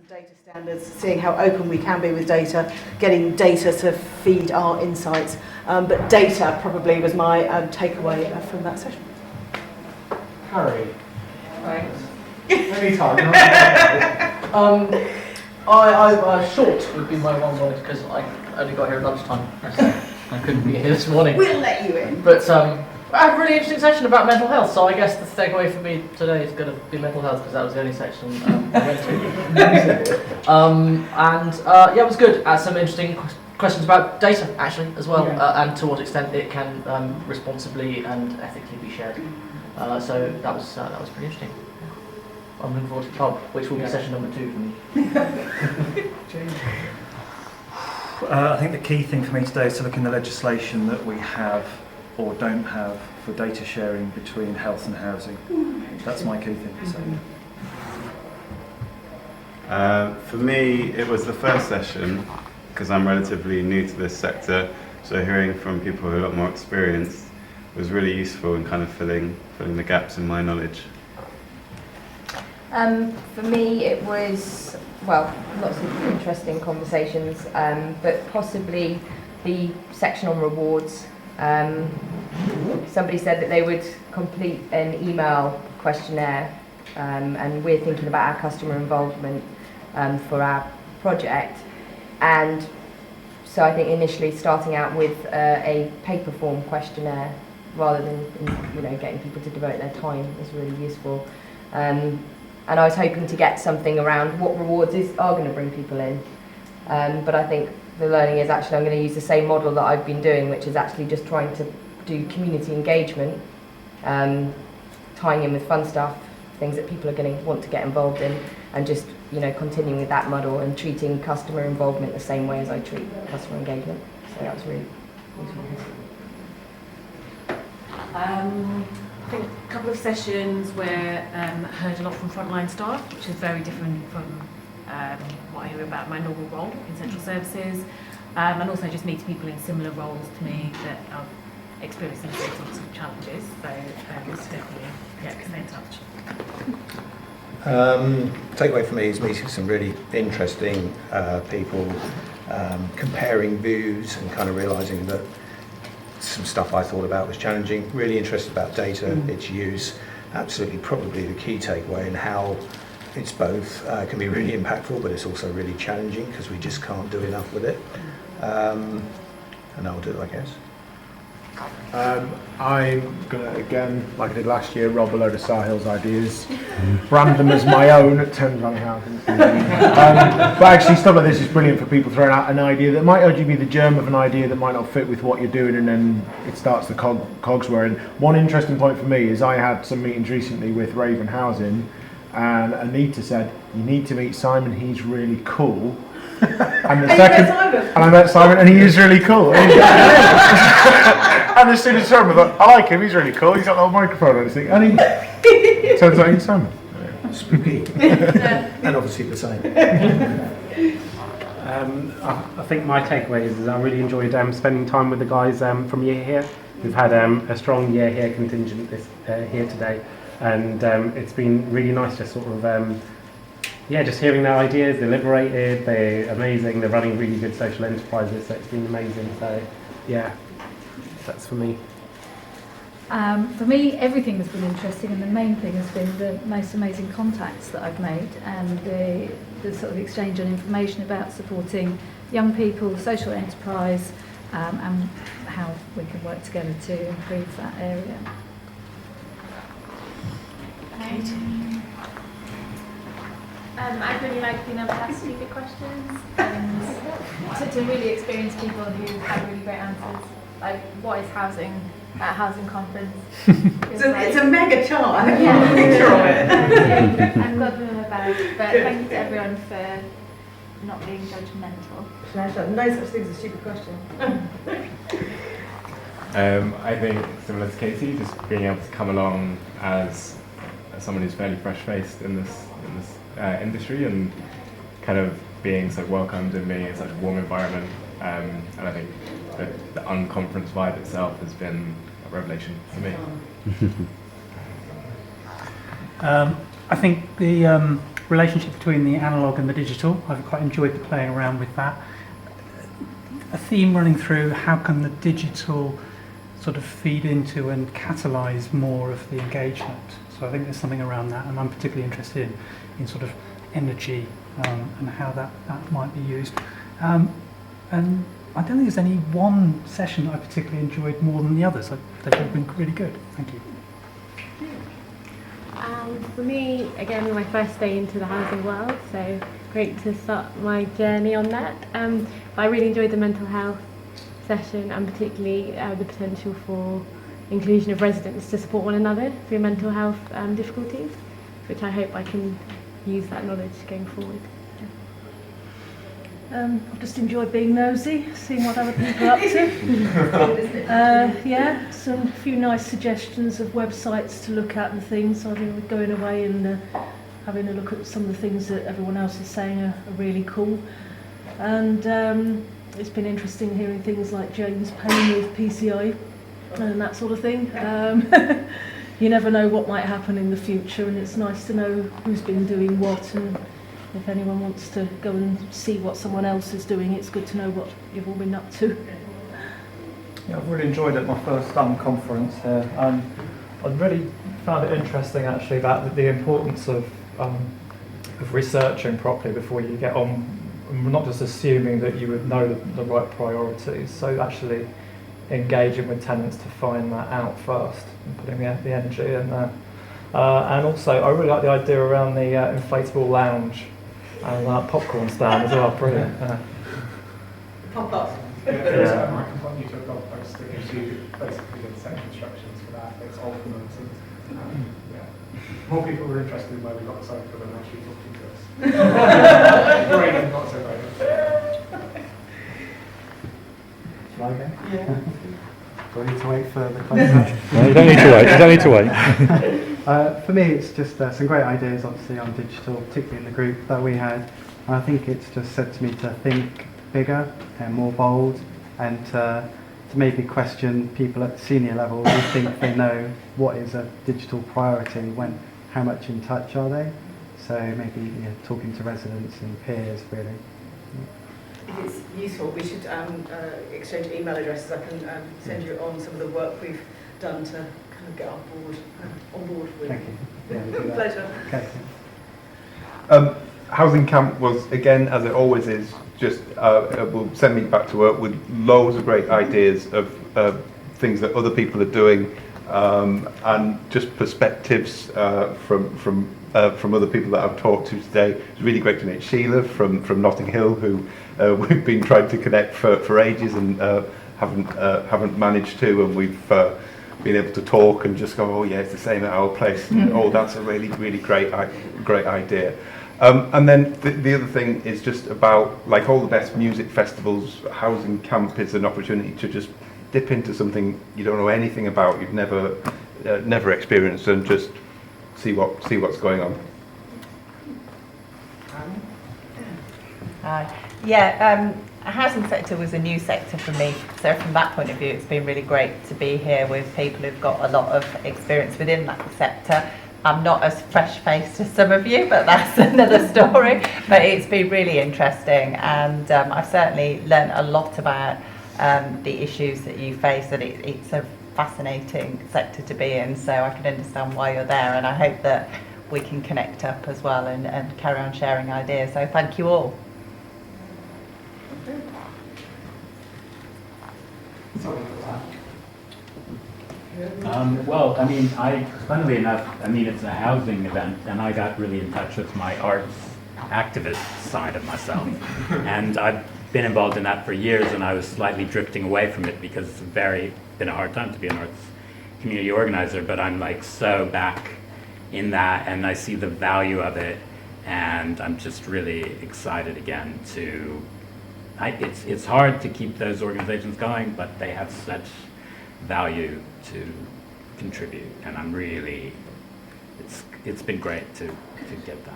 data standards, seeing how open we can be with data, getting data to feed our insights. But data probably was my takeaway from that session. Harry. Thanks. Anytime. Short would be my one word because I only got here at lunchtime. I couldn't be here this morning. We'll let you in. But I had a really interesting session about mental health, so I guess the takeaway for me today is going to be mental health because that was the only section I went to. It was good. Some interesting questions about data actually as well, and to what extent it can responsibly and ethically be shared. So that was pretty interesting. I'm looking forward to the pub, which will be session number 2 for me. I think the key thing for me today is to look in the legislation that we have or don't have for data sharing between health and housing. That's my key thing to say. For me, it was the first session because I'm relatively new to this sector, so hearing from people who are a lot more experienced was really useful in kind of filling the gaps in my knowledge. For me, it was, lots of interesting conversations, but possibly the section on rewards. Somebody said that they would complete an email questionnaire, and we're thinking about our customer involvement for our project. And so I think initially starting out with a paper form questionnaire rather than getting people to devote their time is really useful. And I was hoping to get something around what rewards are going to bring people in. But I think the learning is actually I'm going to use the same model that I've been doing, which is actually just trying to do community engagement, tying in with fun stuff, things that people are going to want to get involved in, and just continuing with that model and treating customer involvement the same way as I treat customer engagement. So that was really useful. I think a couple of sessions where I heard a lot from frontline staff, which is very different from what I hear about my normal role in central services, and also just meeting people in similar roles to me that are experiencing the same sorts of challenges. So definitely, stay in touch. Takeaway for me is meeting some really interesting people, comparing views and kind of realising that some stuff I thought about was challenging. Really interested about data, its use. Absolutely, probably the key takeaway, and how it's both can be really impactful, but it's also really challenging because we just can't do enough with it. And I'll do it, I guess. I'm going to, again, like I did last year, rob a load of Sahil's ideas, brand them as my own at Thames Valley Housing. But actually stuff like this is brilliant for people throwing out an idea that might actually be the germ of an idea that might not fit with what you're doing, and then it starts the cogs whirring. One interesting point for me is I had some meetings recently with Raven Housing, and Anita said, you need to meet Simon, he's really cool. And the second, and I met Simon, and he is really cool. And as soon as Simon, I thought, I like him. He's really cool. He's got a little microphone on his thing, and he turns out he's Simon. Spooky, and obviously the same. I think my takeaway is I really enjoyed spending time with the guys from Year Here. We've had a strong Year Here contingent here today, and it's been really nice to sort of. Just hearing their ideas, they're liberated, they're amazing, they're running really good social enterprises, so it's been amazing. So, that's for me. For me, everything has been interesting, and the main thing has been the most amazing contacts that I've made, and the sort of exchange on information about supporting young people, social enterprise, and how we can work together to improve that area. I'd really like being able to ask stupid questions and to really experience people who have really great answers. Like, what is housing at housing conference? It's a mega chart. I have a picture of it. I've got them in my bag. But thank you to everyone for not being judgmental. No such thing as a stupid question. I think similar to Katie, just being able to come along as someone who's fairly fresh-faced in this industry, and kind of being so welcomed and being in such a warm environment, and I think the unconference vibe itself has been a revelation for me. I think the relationship between the analogue and the digital. I've quite enjoyed the playing around with that. A theme running through, how can the digital sort of feed into and catalyse more of the engagement? So I think there's something around that, and I'm particularly interested in sort of energy and how that might be used. And I don't think there's any one session that I particularly enjoyed more than the others. They've all been really good. Thank you. For me, again, my first day into the housing world, so great to start my journey on that. I really enjoyed the mental health session, and particularly the potential for inclusion of residents to support one another through mental health difficulties, which I hope I can use that knowledge going forward. I've just enjoyed being nosy, seeing what other people are up to. Yeah, some few nice suggestions of websites to look at and things. So I think we're going away and having a look at some of the things that everyone else is saying are really cool. And it's been interesting hearing things like James Payne with PCI and that sort of thing. You never know what might happen in the future, and it's nice to know who's been doing what, and if anyone wants to go and see what someone else is doing, it's good to know what you've all been up to. Yeah, I've really enjoyed it, my first conference here. I really found it interesting actually about the importance of researching properly before you get on, not just assuming that you would know the right priorities, so actually engaging with tenants to find that out first and putting the energy in there. And also I really like the idea around the inflatable lounge and that popcorn stand as well, brilliant. Pop-up. Yeah. My company took a blog post that gives you basically the set instructions for that. It's ultimate. And, more people were interested in where we got sofa than actually talking to us. Great, not so great. Shall I go? Yeah. Do I need to wait for the question? No, you don't need to wait. You don't need to wait. For me, it's just some great ideas, obviously, on digital, particularly in the group that we had. And I think it's just said to me to think bigger and more bold, and to maybe question people at the senior level who think they know what is a digital priority, when how much in touch are they. So maybe talking to residents and peers, really. If it's useful, we should exchange email addresses. I can send you on some of the work we've done to kind of get on board with. Thank you. Yeah, Pleasure. Okay. HousingCamp was, again, as it always is, just will send me back to work with loads of great ideas of things that other people are doing, and just perspectives from other people that I've talked to today. It's really great to meet Sheila from Notting Hill, who we've been trying to connect for ages and haven't managed to, and we've been able to talk and just go, oh yeah, it's the same at our place. Oh, that's a really great idea. And then the other thing is just about, like all the best music festivals, HousingCamp is an opportunity to just dip into something you don't know anything about, you've never experienced, and just see what's going on. Yeah, the housing sector was a new sector for me, so from that point of view it's been really great to be here with people who've got a lot of experience within that sector. I'm not as fresh-faced as some of you, but that's another story. But it's been really interesting, and I've certainly learned a lot about the issues that you face, and it's a fascinating sector to be in, so I can understand why you're there, and I hope that we can connect up as well and carry on sharing ideas. So thank you all. Well, I mean, funnily enough, it's a housing event, and I got really in touch with my arts activist side of myself. And I've been involved in that for years, and I was slightly drifting away from it because it's been a hard time to be an arts community organizer, but I'm like so back in that, and I see the value of it, and I'm just really excited again to, it's hard to keep those organizations going, but they have such value to contribute, and I'm really, it's been great to get that.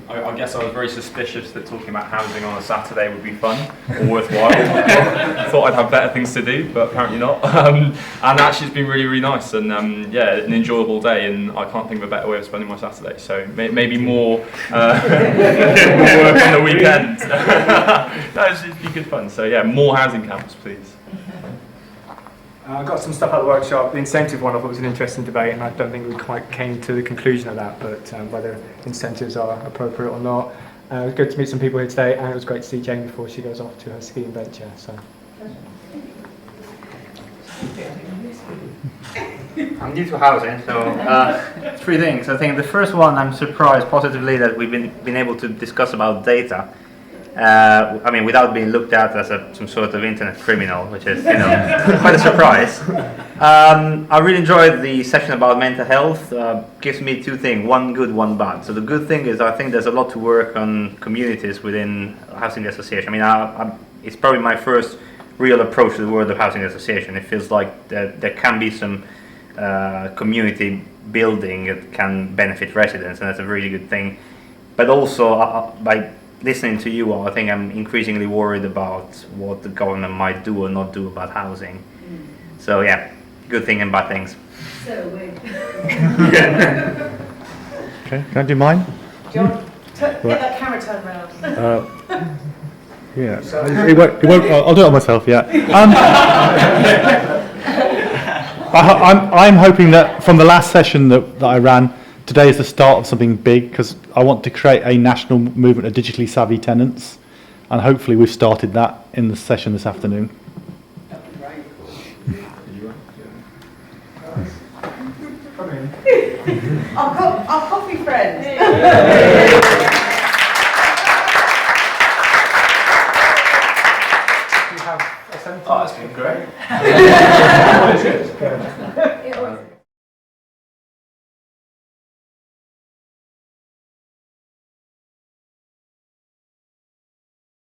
I guess I was very suspicious that talking about housing on a Saturday would be fun or worthwhile. I thought I'd have better things to do, but apparently not. And actually it's been really, really nice and yeah, an enjoyable day, and I can't think of a better way of spending my Saturday. So maybe more work on the weekend. No, it's been good fun. So yeah, more housing camps, please. I got some stuff out of the workshop. The incentive one I thought was an interesting debate, and I don't think we quite came to the conclusion of that, but whether incentives are appropriate or not. It was good to meet some people here today, and it was great to see Jane before she goes off to her skiing venture. So. I'm new to housing, so 3 things. I think the first one, I'm surprised positively that we've been able to discuss about data. I mean, without being looked at as some sort of internet criminal, which is, quite a surprise. I really enjoyed the session about mental health. Gives me 2 things, one good, one bad. So the good thing is I think there's a lot to work on communities within housing association. I mean, it's probably my first real approach to the world of housing association. It feels like there can be some community building that can benefit residents, and that's a really good thing. But also, by listening to you all, I think I'm increasingly worried about what the government might do or not do about housing. So yeah, good thing and bad things. So we. Okay, can I do mine? John, get that camera turned round. Yeah, it won't, I'll do it on myself, yeah. I'm hoping that from the last session that I ran, today is the start of something big, because I want to create a national movement of digitally savvy tenants, and hopefully we've started that in the session this afternoon. Our coffee friend.